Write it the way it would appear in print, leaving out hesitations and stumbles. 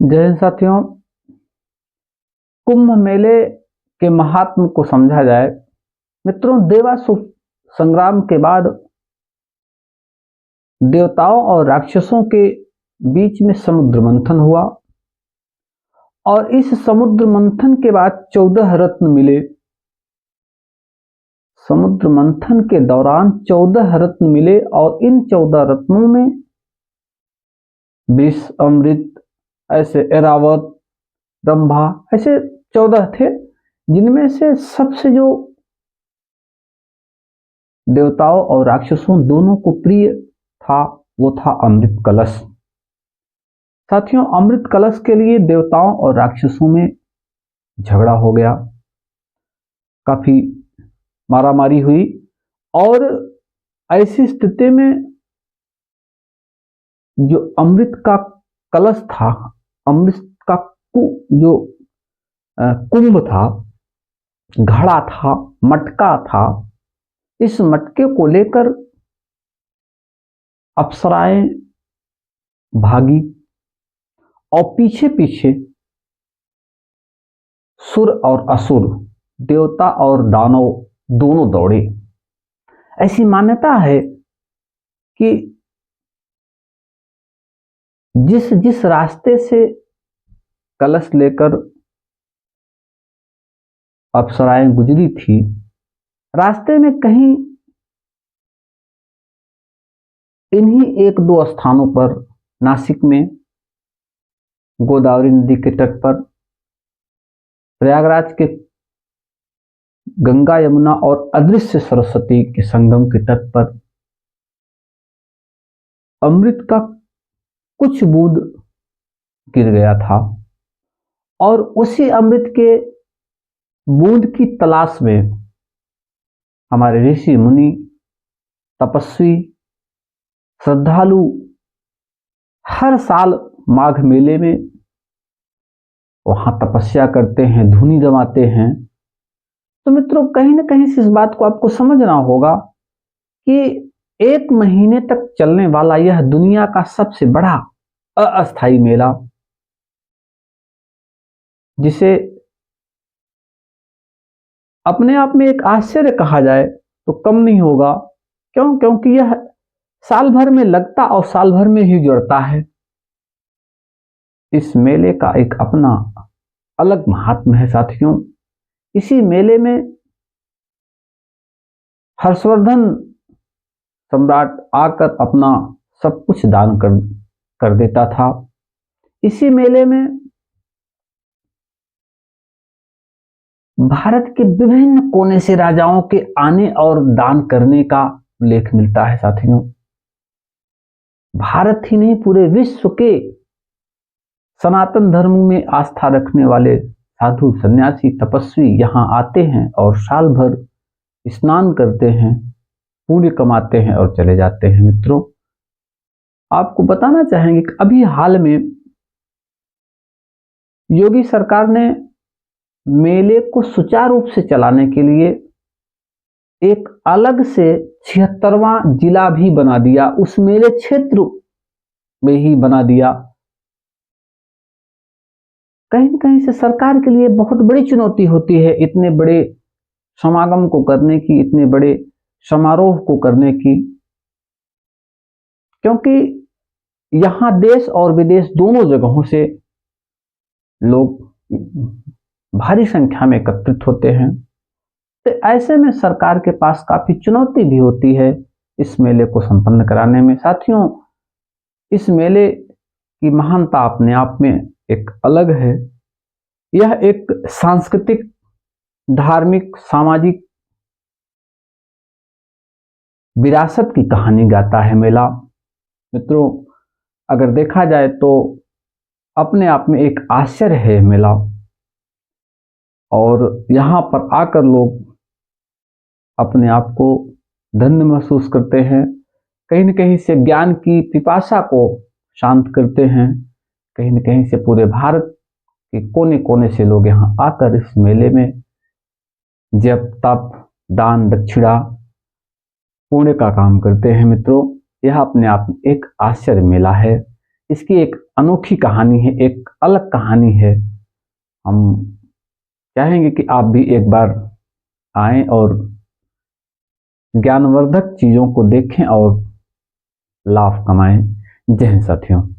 जय हिंद साथियों। कुंभ मेले के महात्म को समझा जाए मित्रों, देवासुर संग्राम के बाद देवताओं और राक्षसों के बीच में समुद्र मंथन हुआ और इस समुद्र मंथन के बाद 14 रत्न मिले। समुद्र मंथन के दौरान 14 रत्न मिले और इन 14 रत्नों में विष, अमृत, ऐसे ऐरावत, रंभा, ऐसे 14 थे, जिनमें से सबसे जो देवताओं और राक्षसों दोनों को प्रिय था वो था अमृत कलश। साथियों, अमृत कलश के लिए देवताओं और राक्षसों में झगड़ा हो गया, काफी मारामारी हुई और ऐसी स्थिति में जो अमृत का कलश था, अमृत का जो कुंभ था, घड़ा था, मटका था, इस मटके को लेकर अप्सराएं भागी और पीछे पीछे सुर और असुर, देवता और दानव दोनों दौड़े। ऐसी मान्यता है कि जिस जिस रास्ते से कलश लेकर अप्सराएं गुजरी थी, रास्ते में कहीं इन्हीं एक दो स्थानों पर, नासिक में गोदावरी नदी के तट पर, प्रयागराज के गंगा यमुना और अदृश्य सरस्वती के संगम के तट पर अमृत का कुछ बूंद गिर गया था और उसी अमृत के बूंद की तलाश में हमारे ऋषि मुनि, तपस्वी, श्रद्धालु हर साल माघ मेले में वहां तपस्या करते हैं, धूनी जमाते हैं। तो मित्रों, कहीं ना कहीं से इस बात को आपको समझना होगा कि एक महीने तक चलने वाला यह दुनिया का सबसे बड़ा अस्थाई मेला, जिसे अपने आप में एक आश्चर्य कहा जाए तो कम नहीं होगा। क्योंकि यह साल भर में लगता और साल भर में ही जुड़ता है। इस मेले का एक अपना अलग महात्म है साथियों। इसी मेले में हर्षवर्धन सम्राट आकर अपना सब कुछ दान कर देता था। इसी मेले में भारत के विभिन्न कोने से राजाओं के आने और दान करने का उल्लेख मिलता है साथियों। भारत ही नहीं, पूरे विश्व के सनातन धर्म में आस्था रखने वाले साधु, सन्यासी, तपस्वी यहां आते हैं और साल भर स्नान करते हैं, पुण्य कमाते हैं और चले जाते हैं। मित्रों, आपको बताना चाहेंगे कि अभी हाल में योगी सरकार ने मेले को सुचारू रूप से चलाने के लिए एक अलग से 76वां जिला भी बना दिया, उस मेले क्षेत्र में ही बना दिया। कहीं न कहीं से सरकार के लिए बहुत बड़ी चुनौती होती है इतने बड़े समागम को करने की, इतने बड़े समारोह को करने की, क्योंकि यहां देश और विदेश दोनों जगहों से लोग भारी संख्या में एकत्रित होते हैं। तो ऐसे में सरकार के पास काफी चुनौती भी होती है इस मेले को संपन्न कराने में। साथियों, इस मेले की महानता अपने आप में एक अलग है। यह एक सांस्कृतिक, धार्मिक, सामाजिक विरासत की कहानी गाता है मेला। मित्रों, अगर देखा जाए तो अपने आप में एक आश्चर्य है मेला, और यहां पर आकर लोग अपने आप को धन्य महसूस करते हैं, कहीं न कहीं से ज्ञान की पिपासा को शांत करते हैं। कहीं न कहीं से पूरे भारत के कोने कोने से लोग यहाँ आकर इस मेले में जप, तप, दान, दक्षिणा, पुण्य का काम करते हैं। मित्रों, यह अपने आप में एक आश्चर्य मेला है। इसकी एक अनोखी कहानी है, एक अलग कहानी है। हम चाहेंगे कि आप भी एक बार आएं और ज्ञानवर्धक चीज़ों को देखें और लाभ कमाएं। जय हिंद साथियों।